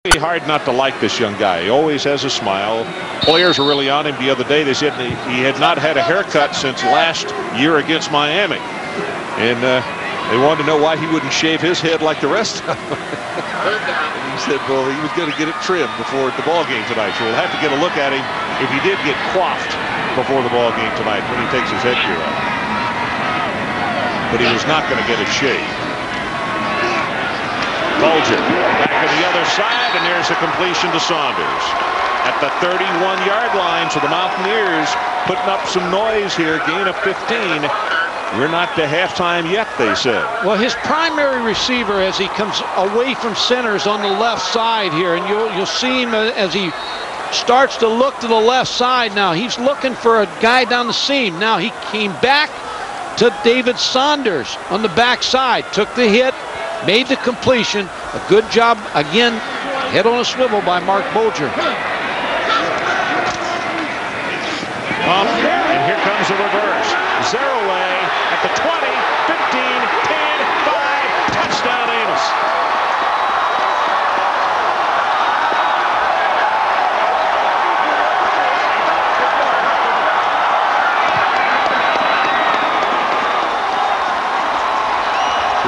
Hard not to like this young guy. He always has a smile. Players were really on him the other day. They said he had not had a haircut since last year against Miami. And they wanted to know why he wouldn't shave his head like the rest of them. And he said, well, he was going to get it trimmed before the ball game tonight. So we'll have to get a look at him if he did get coiffed before the ball game tonight when he takes his headgear off. But he was not going to get it shaved. Bulger back to the other side, and there's a completion to Saunders at the 31-yard line. So the Mountaineers putting up some noise here. Gain of 15. We're not to halftime yet, they said. Well, his primary receiver as he comes away from center is on the left side here, and you'll see him as he starts to look to the left side. Now he's looking for a guy down the seam. Now he came back to David Saunders on the backside, took the hit, made the completion. A good job again, head on a swivel by Mark Bulger. And here comes the reverse. Zeraway at the 20, 15, 10, 5, touchdown Amos.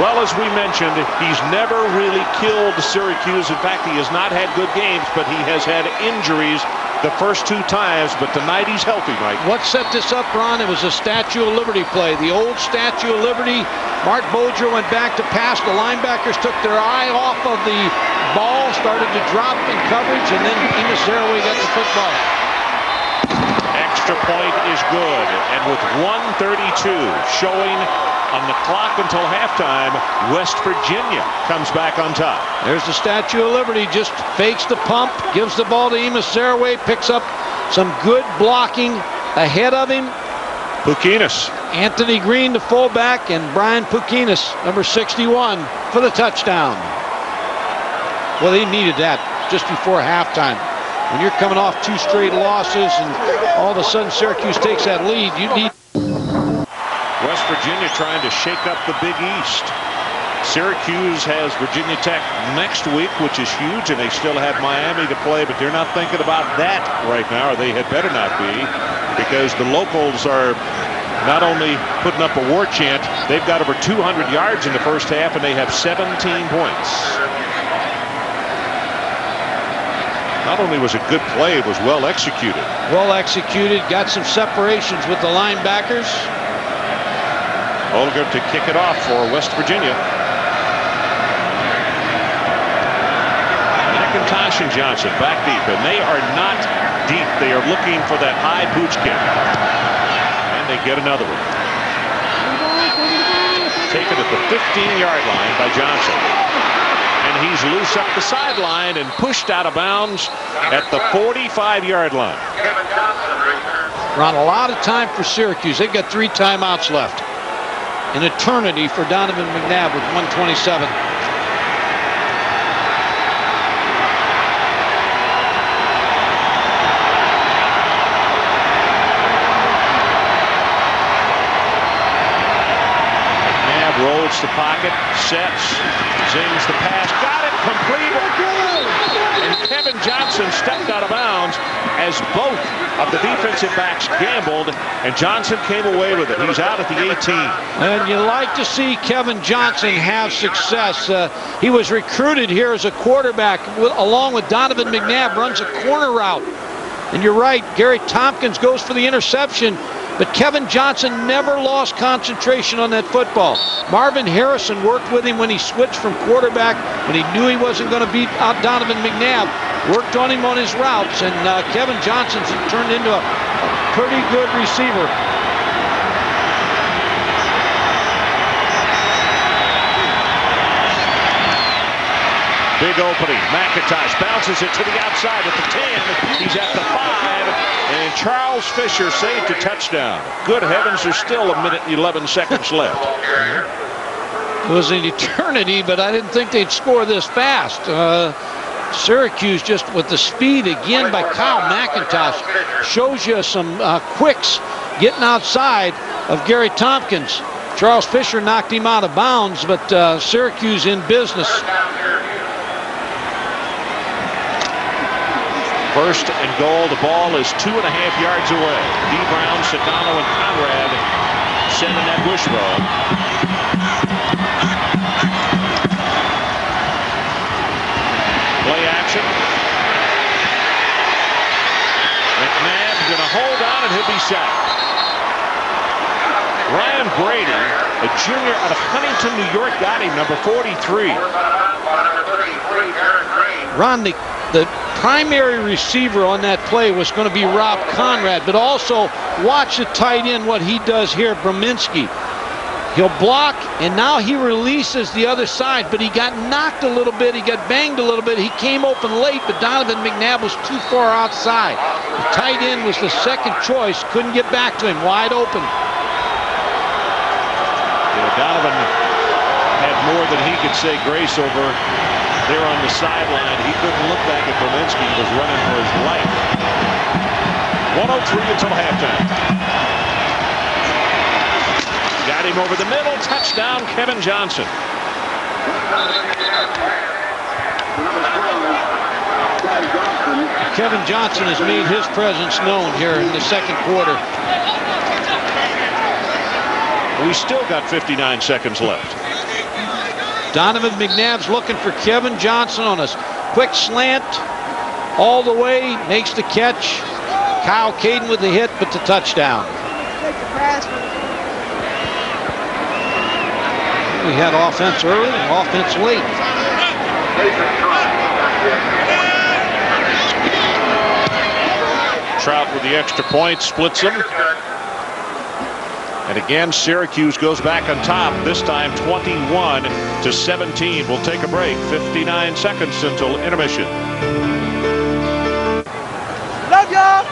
Well, as we mentioned, he's never really killed Syracuse. In fact, he has not had good games, but he has had injuries the first two times. But tonight he's healthy, Mike. What set this up, Ron? It was a Statue of Liberty play. The old Statue of Liberty. Mark Bulger went back to pass. The linebackers took their eye off of the ball, started to drop in coverage, and then Amos Zeraway got the football. Extra point is good, and with 1:32 showing on the clock until halftime, West Virginia comes back on top. There's the Statue of Liberty, just fakes the pump, gives the ball to Amos Zeraway, picks up some good blocking ahead of him. Pukinis. Anthony Green, the fullback, and Brian Pukinis, number 61, for the touchdown. Well, they needed that just before halftime. When you're coming off two straight losses and all of a sudden Syracuse takes that lead, you need... West Virginia trying to shake up the Big East. Syracuse has Virginia Tech next week, which is huge, and they still have Miami to play, but they're not thinking about that right now, or they had better not be, because the locals are not only putting up a war chant, they've got over 200 yards in the first half, and they have 17 points. Not only was it good play, it was well executed. Well executed, got some separations with the linebackers. Olger to kick it off for West Virginia. McIntosh and Johnson back deep, and they are not deep. They are looking for that high pooch kick. And they get another one. Taken at the 15-yard line by Johnson. And he's loose up the sideline and pushed out of bounds at the 45-yard line. Ron, a lot of time for Syracuse. They've got 3 timeouts left. An eternity for Donovan McNabb with 1:27. McNabb rolls the pocket, sets, zings the pass, got it, completed. And Kevin Johnson stepped out of bounds as both of the defensive backs gambled, and Johnson came away with it. He's out at the 18. And you like to see Kevin Johnson have success. He was recruited here as a quarterback along with Donovan McNabb, runs a corner route. And you're right, Gary Tompkins goes for the interception, but Kevin Johnson never lost concentration on that football. Marvin Harrison worked with him when he switched from quarterback, when he knew he wasn't going to beat out Donovan McNabb. Worked on him on his routes, and Kevin Johnson's turned into a pretty good receiver. Big opening. McIntosh bounces it to the outside at the 10. He's at the 5. And Charles Fisher saved a touchdown. Good heavens, there's still 1 minute and 11 seconds left. It was an eternity, but I didn't think they'd score this fast. Syracuse, just with the speed again by Kyle McIntosh, shows you some quicks getting outside of Gary Tompkins. Charles Fisher knocked him out of bounds, but Syracuse in business. First and goal. The ball is 2.5 yards away. D. Brown, Sedano, and Conrad sending that wishbone. Play action. McNabb's going to hold on and he'll be sacked. Ryan Brady, a junior out of Huntington, New York, got him, number 43. Ron, the primary receiver on that play was going to be Rob Conrad, but also watch the tight end, what he does here, Brominski. He'll block, and now he releases the other side, but he got knocked a little bit. He got banged a little bit. He came open late, but Donovan McNabb was too far outside. The tight end was the second choice. Couldn't get back to him. Wide open. Yeah, Donovan had more than he could say grace over there on the sideline. He couldn't look back at Brominski. He was running for his life. 1:03 until halftime. Got him over the middle. Touchdown, Kevin Johnson. Kevin Johnson has made his presence known here in the second quarter. We still got 59 seconds left. Donovan McNabb's looking for Kevin Johnson on a quick slant. All the way, makes the catch. Kyle Caden with the hit, but the touchdown. We had offense early and offense late. Trout with the extra point, splits them. And again, Syracuse goes back on top, this time 21-17. We'll take a break. 59 seconds until intermission. Love y'all!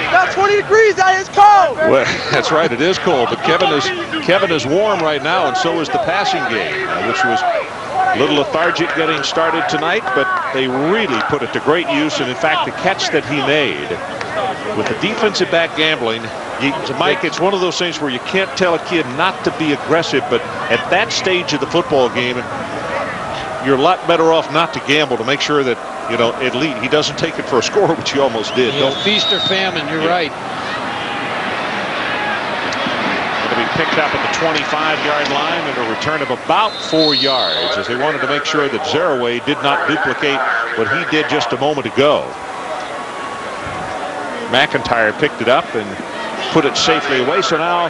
About 20 degrees out, it's cold. Well, that's right, it is cold, but Kevin is warm right now, and so is the passing game, which was a little lethargic getting started tonight, but they really put it to great use. And in fact, the catch that he made with the defensive back gambling, Mike, it's one of those things where you can't tell a kid not to be aggressive, but at that stage of the football game, you're a lot better off not to gamble, to make sure that, you know, at least he doesn't take it for a score, which he almost did. Don't feast or famine, you're right. It'll be picked up at the 25-yard line and a return of about 4 yards, as they wanted to make sure that Zeraway did not duplicate what he did just a moment ago. McIntyre picked it up and put it safely away. So now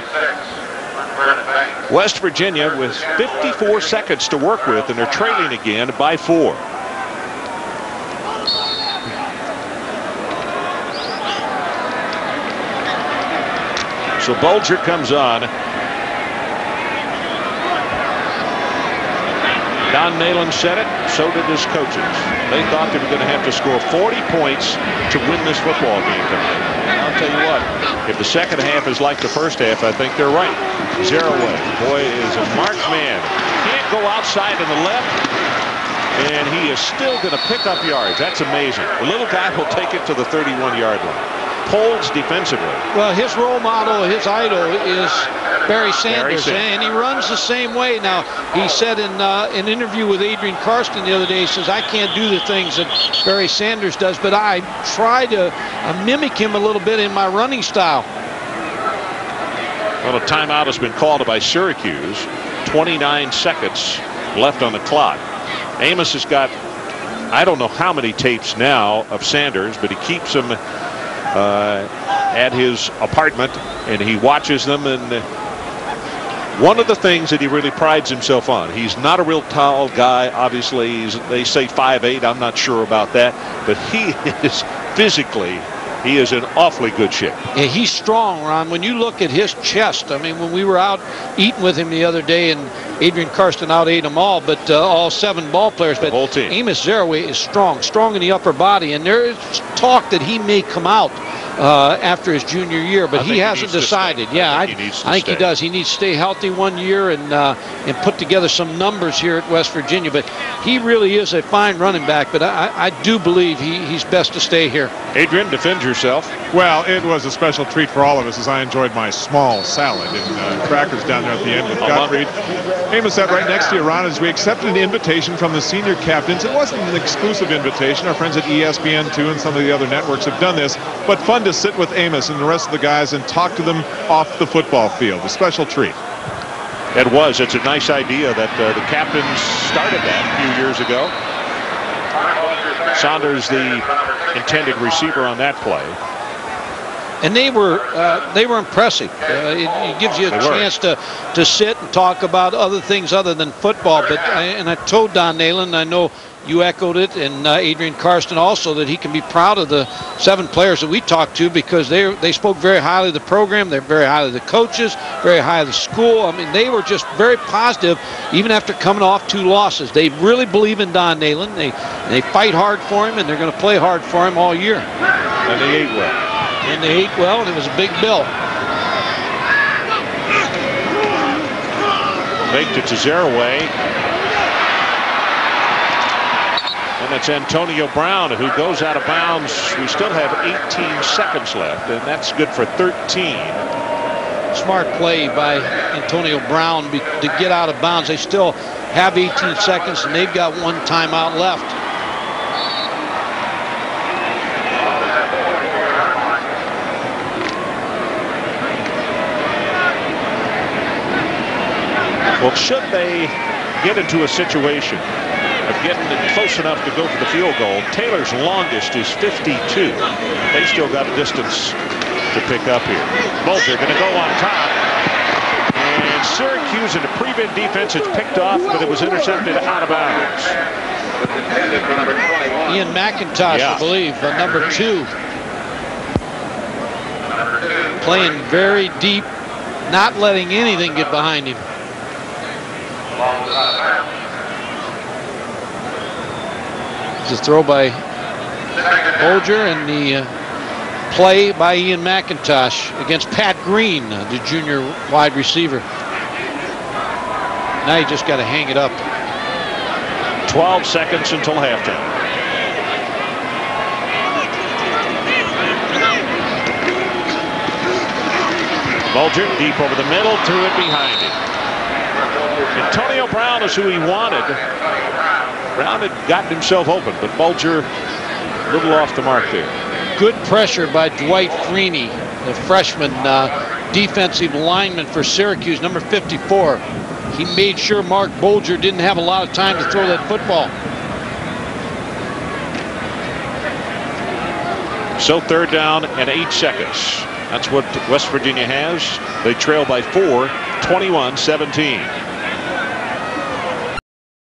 West Virginia with 54 seconds to work with, and they're trailing again by 4. So Bulger comes on. Don Nalen said it, so did his coaches. They thought they were going to have to score 40 points to win this football game tonight. And I'll tell you what, if the second half is like the first half, I think they're right. Zeraway, boy, is a marked man. Can't go outside to the left, and he is still going to pick up yards. That's amazing. The little guy will take it to the 31-yard line. Holds defensively. Well, his role model, his idol is Barry Sanders, and he runs the same way. Now, he said in an interview with Adrian Karsten the other day, he says, I can't do the things that Barry Sanders does, but I try to mimic him a little bit in my running style. Well, a timeout has been called by Syracuse. 29 seconds left on the clock. Amos has got, I don't know how many tapes now of Sanders, but he keeps them at his apartment, and he watches them. And one of the things that he really prides himself on, he's not a real tall guy, obviously. They say 5'8", I'm not sure about that, but he is physically, he is in awfully good shape. Yeah, he's strong, Ron. When you look at his chest, I mean, when we were out eating with him the other day, and Adrian Karsten out-ate them all, but all 7 ball players. But the whole team. Amos Zeraway is strong in the upper body, and there is talk that he may come out after his junior year, but he hasn't decided. Yeah, I think he does. He needs to stay healthy 1 year and put together some numbers here at West Virginia. But he really is a fine running back. But I do believe he's best to stay here. Adrian, defend yourself. Well, it was a special treat for all of us as I enjoyed my small salad and crackers down there at the end with Gottfried. Amos sat right next to you, Ron, as we accepted an invitation from the senior captains. It wasn't an exclusive invitation. Our friends at ESPN2 and some of the other networks have done this, but fun to sit with Amos and the rest of the guys and talk to them off the football field. A special treat. It was. It's a nice idea that the captains started that a few years ago. Saunders, the intended receiver on that play. And they were impressive. It gives you a chance to sit and talk about other things other than football. But I told Don Nalen, I know you echoed it, and Adrian Karsten also, that he can be proud of the 7 players that we talked to, because they spoke very highly of the program. They're very highly of the coaches, very high of the school. I mean, they were just very positive, even after coming off 2 losses. They really believe in Don Nalen. They fight hard for him, and they're going to play hard for him all year. And they ate well. And they ate well, and it was a big bill. Faked it to Zaraway. And it's Antonio Brown who goes out of bounds. We still have 18 seconds left, and that's good for 13. Smart play by Antonio Brown to get out of bounds. They still have 18 seconds, and they've got 1 timeout left. Well, should they get into a situation of getting it close enough to go for the field goal, Taylor's longest is 52. They still got a distance to pick up here. Bulger going to go on top. And Syracuse in the prevent defense, it's picked off, but it was intercepted out of bounds. Ian McIntosh, I believe, number 2. Playing very deep, not letting anything get behind him. It's a throw by Bulger, and the play by Ian McIntosh against Pat Green, the junior wide receiver. Now you just got to hang it up. 12 seconds until halftime. Bulger deep over the middle, threw it behind him. Antonio Brown is who he wanted. Brown had gotten himself open, but Bulger a little off the mark there. Good pressure by Dwight Freeney, the freshman defensive lineman for Syracuse, number 54. He made sure Mark Bulger didn't have a lot of time to throw that football. So 3rd down and 8 seconds. That's what West Virginia has. They trail by 4, 21-17.